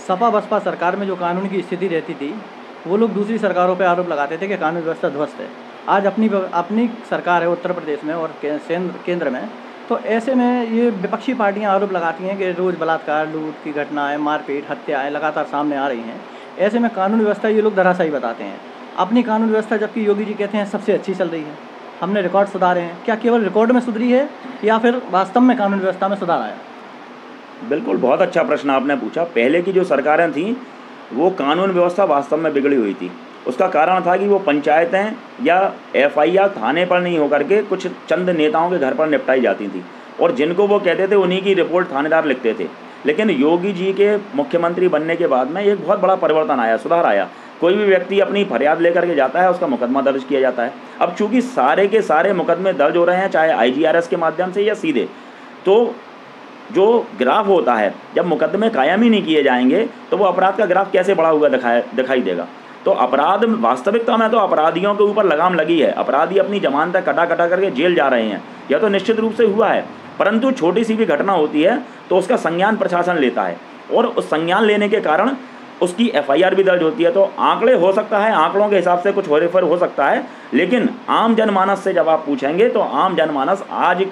सपा बसपा सरकार में जो कानून की स्थिति रहती थी, वो लोग दूसरी सरकारों पे आरोप लगाते थे कि कानून व्यवस्था ध्वस्त है। आज अपनी सरकार है उत्तर प्रदेश में और केंद्र में, तो ऐसे में ये विपक्षी पार्टियां आरोप लगाती हैं कि रोज़ बलात्कार, लूट की घटनाएं, मारपीट, हत्याएं लगातार सामने आ रही हैं। ऐसे में कानून व्यवस्था ये लोग धराशायी बताते हैं अपनी कानून व्यवस्था, जबकि योगी जी कहते हैं सबसे अच्छी चल रही है, हमने रिकॉर्ड सुधारे हैं। क्या केवल रिकॉर्ड में सुधरी है या फिर वास्तव में कानून व्यवस्था में सुधार आया? बिल्कुल, बहुत अच्छा प्रश्न आपने पूछा। पहले की जो सरकारें थीं वो कानून व्यवस्था वास्तव में बिगड़ी हुई थी। उसका कारण था कि वो पंचायतें या एफआईआर थाने पर नहीं होकर के कुछ चंद नेताओं के घर पर निपटाई जाती थी, और जिनको वो कहते थे उन्हीं की रिपोर्ट थानेदार लिखते थे। लेकिन योगी जी के मुख्यमंत्री बनने के बाद में एक बहुत बड़ा परिवर्तन आया, सुधार आया। कोई भी व्यक्ति अपनी फरियाद लेकर के जाता है, उसका मुकदमा दर्ज किया जाता है। अब चूंकि सारे के सारे मुकदमे दर्ज हो रहे हैं, चाहे आईजीआरएस के माध्यम से या सीधे, तो जो ग्राफ होता है, जब मुकदमे कायम ही नहीं किए जाएंगे तो वो अपराध का ग्राफ कैसे बढ़ा हुआ दिखाई देगा। तो अपराध, वास्तविकता में तो अपराधियों के ऊपर लगाम लगी है। अपराधी अपनी जमानतें कटा करके जेल जा रहे हैं, यह तो निश्चित रूप से हुआ है। परंतु छोटी सी भी घटना होती है तो उसका संज्ञान प्रशासन लेता है, और उस संज्ञान लेने के कारण उसकी एफआईआर भी दर्ज होती है। तो आंकड़े हो सकता है, आंकड़ों के हिसाब से कुछ हेरफेर हो सकता है, लेकिन आम जनमानस से जब आप पूछेंगे तो आम जनमानस आज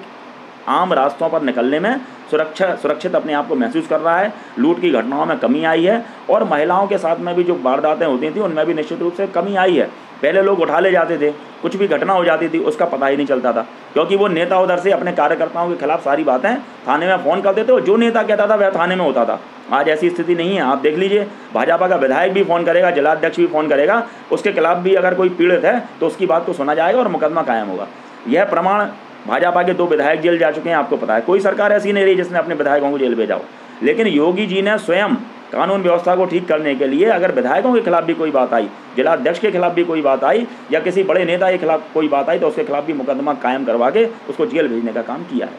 आम रास्तों पर निकलने में सुरक्षित अपने आप को महसूस कर रहा है। लूट की घटनाओं में कमी आई है, और महिलाओं के साथ में भी जो वारदातें होती थी उनमें भी निश्चित रूप से कमी आई है। पहले लोग उठा ले जाते थे, कुछ भी घटना हो जाती थी उसका पता ही नहीं चलता था, क्योंकि वो नेता उधर से अपने कार्यकर्ताओं के खिलाफ सारी बातें थाने में फ़ोन करते थे, और जो नेता कहता था वह थाने में होता था। आज ऐसी स्थिति नहीं है। आप देख लीजिए, भाजपा का विधायक भी फ़ोन करेगा, जिलाध्यक्ष भी फ़ोन करेगा, उसके खिलाफ भी अगर कोई पीड़ित है तो उसकी बात को सुना जाएगा और मुकदमा कायम होगा। यह प्रमाण, भाजपा के 2 विधायक जेल जा चुके हैं, आपको पता है। कोई सरकार ऐसी नहीं रही जिसने अपने विधायकों को जेल भेजा हो। लेकिन योगी जी ने स्वयं कानून व्यवस्था को ठीक करने के लिए, अगर विधायकों के खिलाफ भी कोई बात आई, जिलाध्यक्ष के खिलाफ भी कोई बात आई, या किसी बड़े नेता के खिलाफ कोई बात आई, तो उसके खिलाफ भी मुकदमा कायम करवा के उसको जेल भेजने का काम किया है।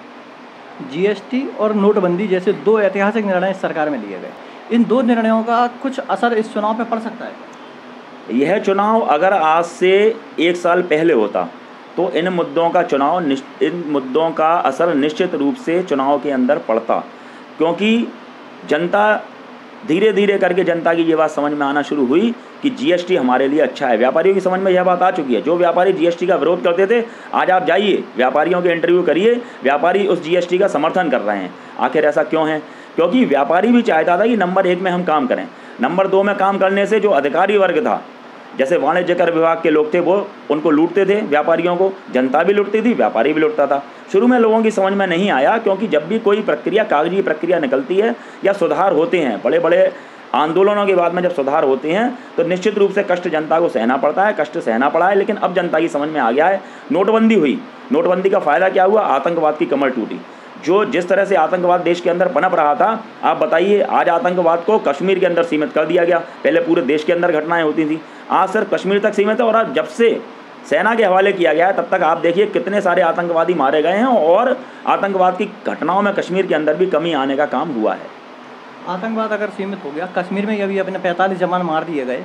जीएसटी और नोटबंदी जैसे 2 ऐतिहासिक निर्णय इस सरकार में लिए गए, इन 2 निर्णयों का कुछ असर इस चुनाव पर पड़ सकता है? यह चुनाव अगर आज से 1 साल पहले होता तो इन मुद्दों का असर निश्चित रूप से चुनाव के अंदर पड़ता, क्योंकि जनता धीरे धीरे करके जनता की ये बात समझ में आना शुरू हुई कि जीएसटी हमारे लिए अच्छा है। व्यापारियों की समझ में यह बात आ चुकी है। जो व्यापारी जीएसटी का विरोध करते थे, आज आप जाइए व्यापारियों के इंटरव्यू करिए, व्यापारी उस जीएसटी का समर्थन कर रहे हैं। आखिर ऐसा क्यों है? क्योंकि व्यापारी भी चाहता था कि नंबर 1 में हम काम करें, नंबर 2 में काम करने से जो अधिकारी वर्ग था, जैसे वाणिज्य कर विभाग के लोग थे, वो उनको लूटते थे, व्यापारियों को। जनता भी लूटती थी, व्यापारी भी लूटता था। शुरू में लोगों की समझ में नहीं आया, क्योंकि जब भी कोई प्रक्रिया, कागजी प्रक्रिया निकलती है या सुधार होते हैं, बड़े बड़े आंदोलनों के बाद में जब सुधार होते हैं तो निश्चित रूप से कष्ट जनता को सहना पड़ता है, कष्ट सहना पड़ा है। लेकिन अब जनता की समझ में आ गया है। नोटबंदी हुई, नोटबंदी का फ़ायदा क्या हुआ? आतंकवाद की कमर टूटी। जो जिस तरह से आतंकवाद देश के अंदर पनप रहा था, आप बताइए, आज आतंकवाद को कश्मीर के अंदर सीमित कर दिया गया। पहले पूरे देश के अंदर घटनाएं होती थी, आज सिर्फ कश्मीर तक सीमित है। और आज जब से सेना के हवाले किया गया है, तब तक आप देखिए कितने सारे आतंकवादी मारे गए हैं, और आतंकवाद की घटनाओं में कश्मीर के अंदर भी कमी आने का काम हुआ है। आतंकवाद अगर सीमित हो गया, कश्मीर में अभी अपने 45 जवान मार दिए गए,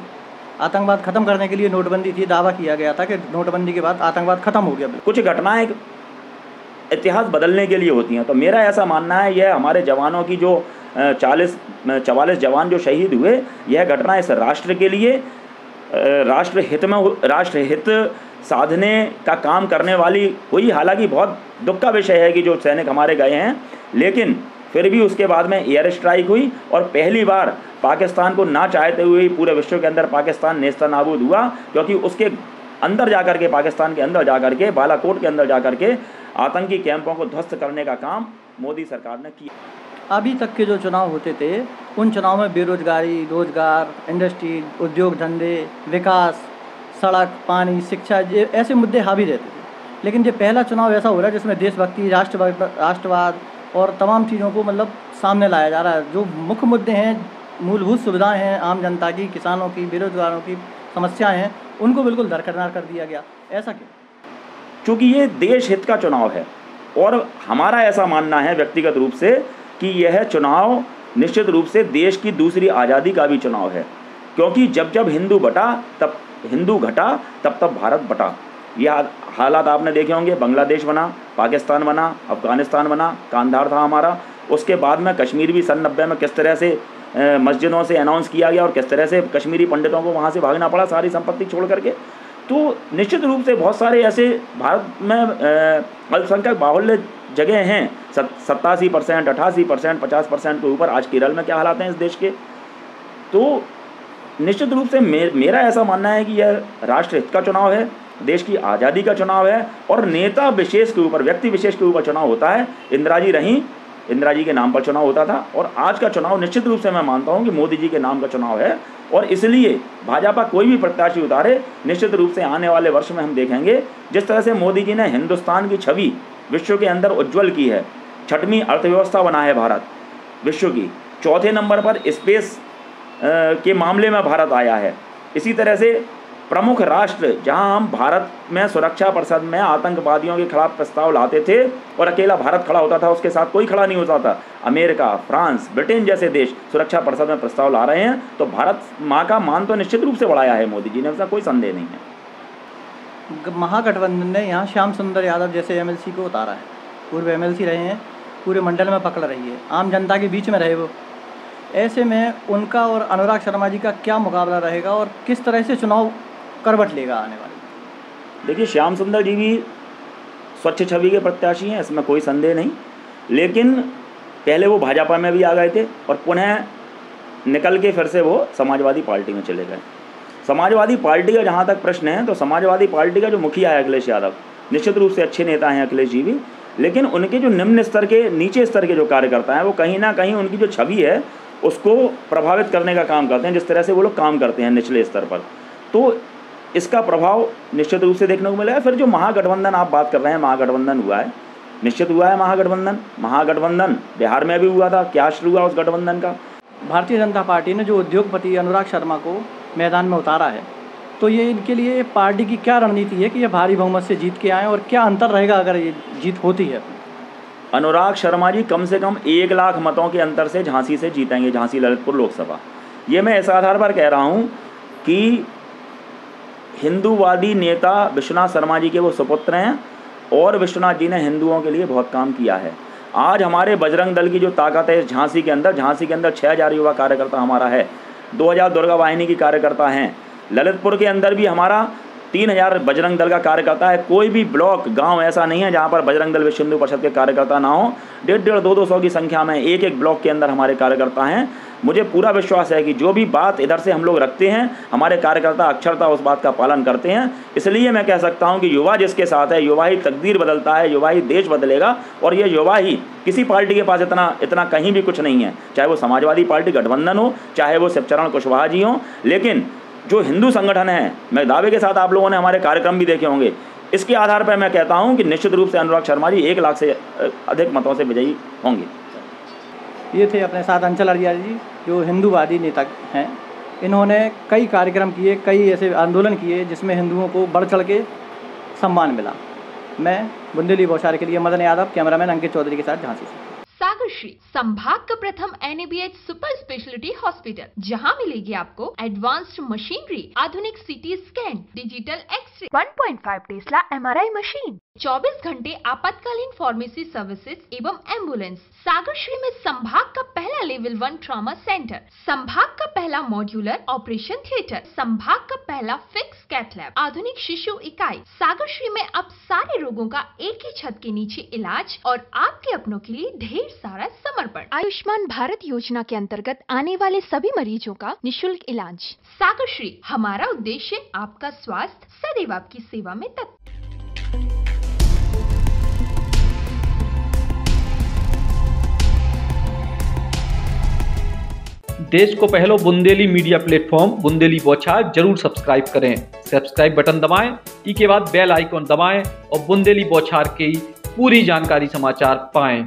आतंकवाद खत्म करने के लिए नोटबंदी थी, दावा किया गया था कि नोटबंदी के बाद आतंकवाद खत्म हो गया। कुछ घटनाएं इतिहास बदलने के लिए होती हैं, तो मेरा ऐसा मानना है, यह हमारे जवानों की जो 44 जवान जो शहीद हुए, यह घटना इस राष्ट्र के लिए राष्ट्रहित साधने का काम करने वाली हुई। हालांकि बहुत दुख का विषय है कि जो सैनिक हमारे गए हैं, लेकिन फिर भी उसके बाद में एयर स्ट्राइक हुई, और पहली बार पाकिस्तान को ना चाहते हुए पूरे विश्व के अंदर पाकिस्तान नेस्तनाबूद हुआ, क्योंकि उसके अंदर जाकर के, पाकिस्तान के अंदर जाकर के, बालाकोट के अंदर जाकर के आतंकी कैंपों को ध्वस्त करने का काम मोदी सरकार ने किया। अभी तक के जो चुनाव होते थे, उन चुनाव में बेरोजगारी, रोजगार, इंडस्ट्री, उद्योग धंधे, विकास, सड़क, पानी, शिक्षा, ये ऐसे मुद्दे हावी रहते थे। लेकिन ये पहला चुनाव ऐसा हो रहा है जिसमें देशभक्ति, राष्ट्रवाद और तमाम चीज़ों को मतलब सामने लाया जा रहा है। जो मुख्य मुद्दे हैं, मूलभूत सुविधाएं हैं आम जनता की, किसानों की, बेरोजगारों की समस्याएं हैं, उनको बिल्कुल दरकिनार कर दिया गया। ऐसा क्यों? चूँकि ये देश हित का चुनाव है, और हमारा ऐसा मानना है व्यक्तिगत रूप से कि यह चुनाव निश्चित रूप से देश की दूसरी आज़ादी का भी चुनाव है। क्योंकि जब जब हिंदू घटा तब भारत बटा। यह हालात आपने देखे होंगे, बांग्लादेश बना, पाकिस्तान बना, अफ़गानिस्तान बना, कांधार था हमारा, उसके बाद में कश्मीर भी सन 90 में किस तरह से मस्जिदों से अनाउंस किया गया और किस तरह से कश्मीरी पंडितों को वहाँ से भागना पड़ा सारी संपत्ति छोड़ करके। तो निश्चित रूप से बहुत सारे ऐसे भारत में अल्पसंख्यक बाहुल्य जगह हैं, 87%, 88%, 50% के ऊपर। आज केरल में क्या हालात हैं इस देश के। तो निश्चित रूप से मेरा ऐसा मानना है कि यह राष्ट्र हित का चुनाव है, देश की आज़ादी का चुनाव है और नेता विशेष के ऊपर, व्यक्ति विशेष के ऊपर चुनाव होता है। इंदिरा जी रहीं, इंदिरा जी के नाम पर चुनाव होता था और आज का चुनाव निश्चित रूप से मैं मानता हूं कि मोदी जी के नाम का चुनाव है। और इसलिए भाजपा कोई भी प्रत्याशी उतारे, निश्चित रूप से आने वाले वर्ष में हम देखेंगे जिस तरह से मोदी जी ने हिंदुस्तान की छवि विश्व के अंदर उज्ज्वल की है, 6वीं अर्थव्यवस्था बना है भारत विश्व की, 4थे नंबर पर स्पेस के मामले में भारत आया है। इसी तरह से प्रमुख राष्ट्र जहां हम भारत में सुरक्षा परिषद में आतंकवादियों के खिलाफ प्रस्ताव लाते थे और अकेला भारत खड़ा होता था, उसके साथ कोई खड़ा नहीं होता था, अमेरिका, फ्रांस, ब्रिटेन जैसे देश सुरक्षा परिषद में प्रस्ताव ला रहे हैं। तो भारत माँ का मान तो निश्चित रूप से बढ़ाया है मोदी जी ने, उसका कोई संदेह नहीं है। महागठबंधन ने यहाँ श्याम सुंदर यादव जैसे MLC को उतारा है, पूर्व MLC रहे हैं, पूरे मंडल में पकड़ रही है, आम जनता के बीच में रहे वो। ऐसे में उनका और अनुराग शर्मा जी का क्या मुकाबला रहेगा और किस तरह से चुनाव करवट लेगा आने वाले? देखिए, श्याम सुंदर जी भी स्वच्छ छवि के प्रत्याशी हैं, इसमें कोई संदेह नहीं, लेकिन पहले वो भाजपा में भी आ गए थे और पुनः निकल के फिर से वो समाजवादी पार्टी में चले गए। समाजवादी पार्टी का जहाँ तक प्रश्न है तो समाजवादी पार्टी का जो मुखिया है अखिलेश यादव, निश्चित रूप से अच्छे नेता हैं अखिलेश जी भी, लेकिन उनके जो निम्न स्तर के, नीचे स्तर के जो कार्यकर्ता हैं वो कहीं ना कहीं उनकी जो छवि है उसको प्रभावित करने का काम करते हैं, जिस तरह से वो लोग काम करते हैं निचले स्तर पर। तो इसका प्रभाव निश्चित रूप से देखने को मिला। फिर जो महागठबंधन आप बात कर रहे हैं, महागठबंधन हुआ है, निश्चित हुआ है महागठबंधन बिहार में भी हुआ था। क्या शुरू हुआ उस गठबंधन का? भारतीय जनता पार्टी ने जो उद्योगपति अनुराग शर्मा को मैदान में उतारा है, तो ये इनके लिए पार्टी की क्या रणनीति है कि ये भारी बहुमत से जीत के आएँ और क्या अंतर रहेगा अगर ये जीत होती है? अनुराग शर्मा जी कम से कम 1 लाख मतों के अंतर से झांसी से जीतेंगे, झांसी ललितपुर लोकसभा। ये मैं इस आधार पर कह रहा हूँ कि हिंदूवादी नेता विश्वनाथ शर्मा जी के वो सुपुत्र हैं और विश्वनाथ जी ने हिंदुओं के लिए बहुत काम किया है। आज हमारे बजरंग दल की जो ताकत है झांसी के अंदर 6000 युवा कार्यकर्ता हमारा है, 2000 दुर्गा वाहिनी की कार्यकर्ता हैं, ललितपुर के अंदर भी हमारा 3000 बजरंग दल का कार्यकर्ता है। कोई भी ब्लॉक, गांव ऐसा नहीं है जहां पर बजरंग दल विश्व हिंदू परिषद के कार्यकर्ता ना हो। 150-200 की संख्या में एक ब्लॉक के अंदर हमारे कार्यकर्ता हैं। मुझे पूरा विश्वास है कि जो भी बात इधर से हम लोग रखते हैं, हमारे कार्यकर्ता अक्षरता उस बात का पालन करते हैं। इसलिए मैं कह सकता हूं कि युवा जिसके साथ है, युवा ही तकदीर बदलता है, युवा ही देश बदलेगा। और ये युवा ही, किसी पार्टी के पास इतना कहीं भी कुछ नहीं है, चाहे वो समाजवादी पार्टी गठबंधन हो, चाहे वो शिवचरण कुशवाहा जी हों। लेकिन जो हिंदू संगठन है, मैं दावे के साथ, आप लोगों ने हमारे कार्यक्रम भी देखे होंगे, इसके आधार पर मैं कहता हूं कि निश्चित रूप से अनुराग शर्मा जी 1 लाख से अधिक मतों से विजयी होंगे। ये थे अपने साथ अंचल अरिया जी, जो हिंदूवादी नेता हैं। इन्होंने कई कार्यक्रम किए, कई ऐसे आंदोलन किए जिसमें हिंदुओं को बढ़ चढ़ के सम्मान मिला। मैं बुंदेली बौछार के लिए मदन यादव, कैमरामैन अंकित चौधरी के साथ झांसी से। सागरश्री संभाग का प्रथम NABH सुपर स्पेशलिटी हॉस्पिटल, जहां मिलेगी आपको एडवांस्ड मशीनरी, आधुनिक CT scan, digital X ray, 1.5 tesla MRI machine, 24 घंटे आपातकालीन फार्मेसी सर्विसेज एवं एम्बुलेंस। सागरश्री में संभाग का पहला लेवल 1 ट्रॉमा सेंटर, संभाग का पहला मॉड्यूलर ऑपरेशन थिएटर, संभाग का पहला फिक्स कैथ लैब, आधुनिक शिशु इकाई। सागरश्री में अब सारे रोगों का एक ही छत के नीचे इलाज और आपके अपनों के लिए ढेर सारा समर्पण। आयुष्मान भारत योजना के अंतर्गत आने वाले सभी मरीजों का निशुल्क इलाज। सागरश्री, हमारा उद्देश्य आपका स्वास्थ्य, सदैव आपकी सेवा में तत्पर। देश को पहलो बुंदेली मीडिया प्लेटफॉर्म बुंदेली बौछार जरूर सब्सक्राइब करें। सब्सक्राइब बटन दबाएं, ई के बाद बेल आइकॉन दबाएं और बुंदेली बौछार की पूरी जानकारी समाचार पाएं।